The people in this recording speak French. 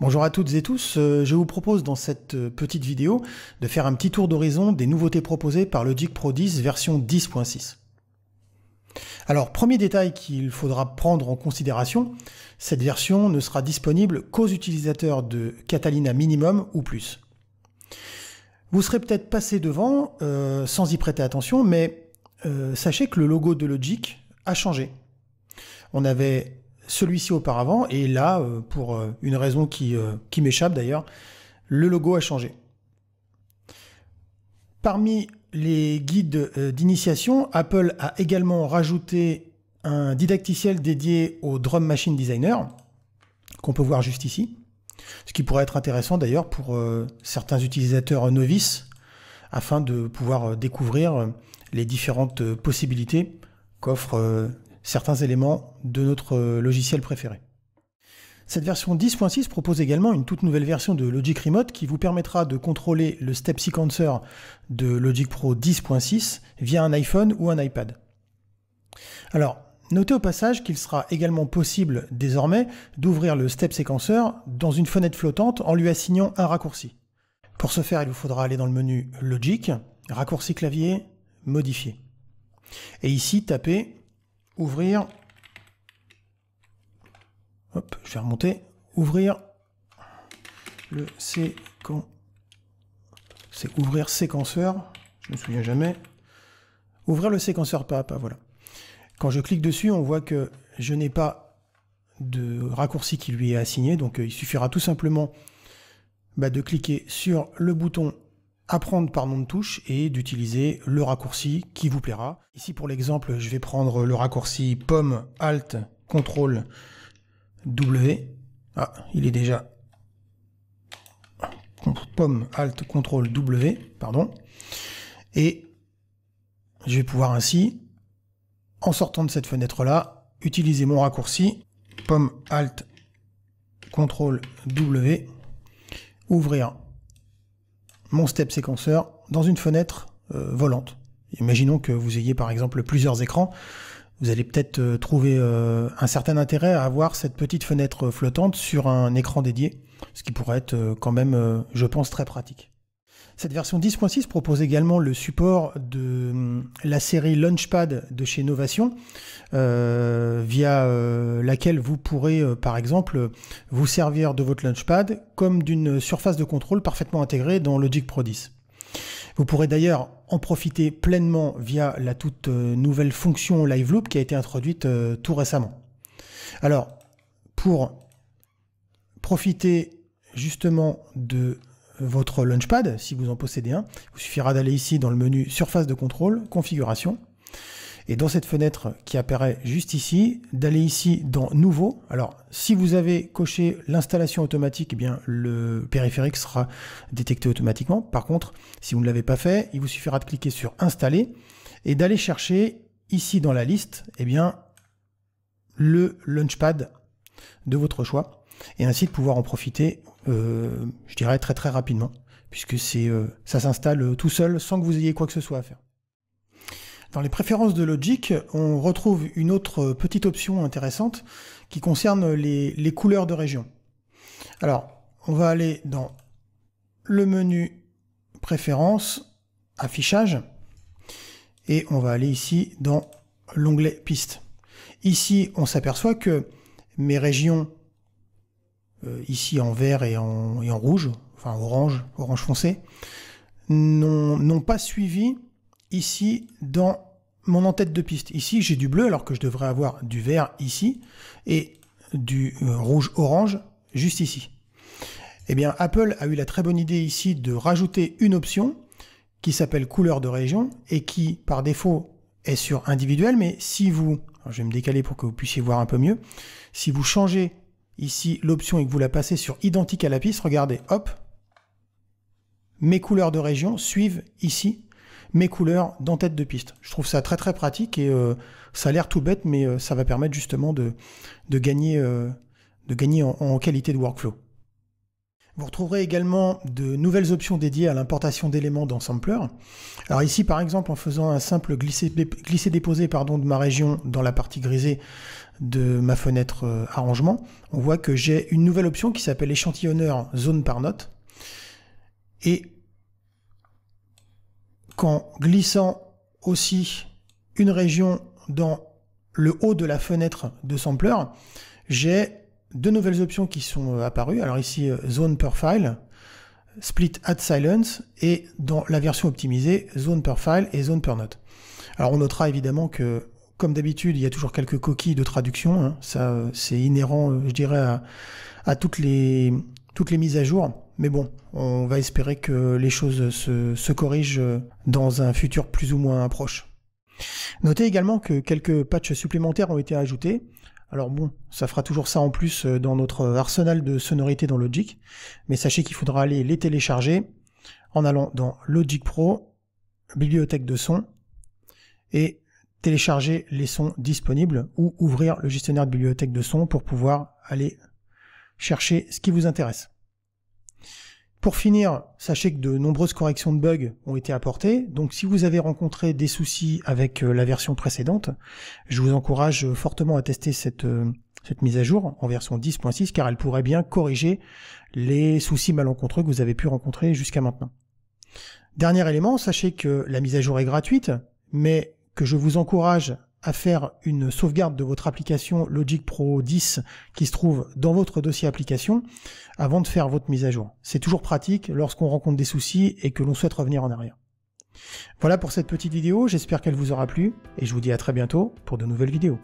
Bonjour à toutes et tous, je vous propose dans cette petite vidéo de faire un petit tour d'horizon des nouveautés proposées par Logic Pro 10 version 10.6. Alors, premier détail qu'il faudra prendre en considération, cette version ne sera disponible qu'aux utilisateurs de Catalina Minimum ou plus. Vous serez peut-être passé devant sans y prêter attention, mais sachez que le logo de Logic a changé. On avait celui-ci auparavant, et là, pour une raison qui m'échappe d'ailleurs, le logo a changé. Parmi les guides d'initiation, Apple a également rajouté un didacticiel dédié au Drum Machine Designer, qu'on peut voir juste ici, ce qui pourrait être intéressant d'ailleurs pour certains utilisateurs novices, afin de pouvoir découvrir les différentes possibilités qu'offre certains éléments de notre logiciel préféré. Cette version 10.6 propose également une toute nouvelle version de Logic Remote qui vous permettra de contrôler le Step Sequencer de Logic Pro 10.6 via un iPhone ou un iPad. Alors, notez au passage qu'il sera également possible désormais d'ouvrir le Step Sequencer dans une fenêtre flottante en lui assignant un raccourci. Pour ce faire, il vous faudra aller dans le menu Logic, raccourci clavier, modifier. Et ici, tapez ouvrir, hop, je vais remonter, ouvrir le ouvrir séquenceur, je ne me souviens jamais, ouvrir le séquenceur pas à pas, voilà. Quand je clique dessus, on voit que je n'ai pas de raccourci qui lui est assigné, donc il suffira tout simplement de cliquer sur le bouton apprendre par nom de touche et d'utiliser le raccourci qui vous plaira. Ici pour l'exemple, je vais prendre le raccourci Pomme Alt CTRL W. Ah, il est déjà Pomme Alt CTRL W, pardon. Et je vais pouvoir ainsi, en sortant de cette fenêtre-là, utiliser mon raccourci Pomme Alt CTRL W, ouvrir mon Step Sequencer dans une fenêtre volante. Imaginons que vous ayez par exemple plusieurs écrans, vous allez peut-être trouver un certain intérêt à avoir cette petite fenêtre flottante sur un écran dédié, ce qui pourrait être quand même, je pense, très pratique. Cette version 10.6 propose également le support de la série Launchpad de chez Novation, via laquelle vous pourrez, par exemple, vous servir de votre Launchpad comme d'une surface de contrôle parfaitement intégrée dans Logic Pro 10. Vous pourrez d'ailleurs en profiter pleinement via la toute nouvelle fonction Live Loop qui a été introduite tout récemment. Alors, pour profiter justement de votre Launchpad, si vous en possédez un, il vous suffira d'aller ici dans le menu Surface de contrôle, Configuration, et dans cette fenêtre qui apparaît juste ici, d'aller ici dans Nouveau. Alors, si vous avez coché l'installation automatique, eh bien, le périphérique sera détecté automatiquement. Par contre, si vous ne l'avez pas fait, il vous suffira de cliquer sur Installer et d'aller chercher ici dans la liste, eh bien, le Launchpad de votre choix, et ainsi de pouvoir en profiter, je dirais très très rapidement, puisque ça s'installe tout seul sans que vous ayez quoi que ce soit à faire. Dans les préférences de Logic, on retrouve une autre petite option intéressante qui concerne les couleurs de région. Alors, on va aller dans le menu Préférences, Affichage, et on va aller ici dans l'onglet Pistes. Ici, on s'aperçoit que mes régions ici en vert et en rouge, enfin orange foncé, n'ont pas suivi ici dans mon en-tête de piste. Ici, j'ai du bleu alors que je devrais avoir du vert ici et du rouge-orange juste ici. Eh bien, Apple a eu la très bonne idée ici de rajouter une option qui s'appelle couleur de région et qui, par défaut, est sur individuel, mais si vous, alors je vais me décaler pour que vous puissiez voir un peu mieux, si vous changez ici l'option et que vous la passez sur identique à la piste, regardez, hop, mes couleurs de région suivent ici mes couleurs d'en-tête de piste. Je trouve ça très très pratique et ça a l'air tout bête, mais ça va permettre justement de gagner en qualité de workflow. Vous retrouverez également de nouvelles options dédiées à l'importation d'éléments dans Sampler. Alors ici, par exemple, en faisant un simple glisser-déposer de ma région dans la partie grisée de ma fenêtre arrangement, on voit que j'ai une nouvelle option qui s'appelle échantillonneur zone par note. Et qu'en glissant aussi une région dans le haut de la fenêtre de Sampler, j'ai deux nouvelles options qui sont apparues. Alors ici, Zone per File, Split at Silence, et dans la version optimisée, Zone per File et Zone per Note. Alors on notera évidemment que, comme d'habitude, il y a toujours quelques coquilles de traduction. Hein. Ça, c'est inhérent, je dirais, à toutes les mises à jour. Mais bon, on va espérer que les choses se corrigent dans un futur plus ou moins proche. Notez également que quelques patchs supplémentaires ont été ajoutés. Alors bon, ça fera toujours ça en plus dans notre arsenal de sonorités dans Logic, mais sachez qu'il faudra aller les télécharger en allant dans Logic Pro, bibliothèque de sons, et télécharger les sons disponibles ou ouvrir le gestionnaire de bibliothèque de sons pour pouvoir aller chercher ce qui vous intéresse. Pour finir, sachez que de nombreuses corrections de bugs ont été apportées, donc si vous avez rencontré des soucis avec la version précédente, je vous encourage fortement à tester cette mise à jour en version 10.6 car elle pourrait bien corriger les soucis malencontreux que vous avez pu rencontrer jusqu'à maintenant. Dernier élément, sachez que la mise à jour est gratuite, mais que je vous encourage à faire une sauvegarde de votre application Logic Pro 10 qui se trouve dans votre dossier application avant de faire votre mise à jour. C'est toujours pratique lorsqu'on rencontre des soucis et que l'on souhaite revenir en arrière. Voilà pour cette petite vidéo, j'espère qu'elle vous aura plu et je vous dis à très bientôt pour de nouvelles vidéos.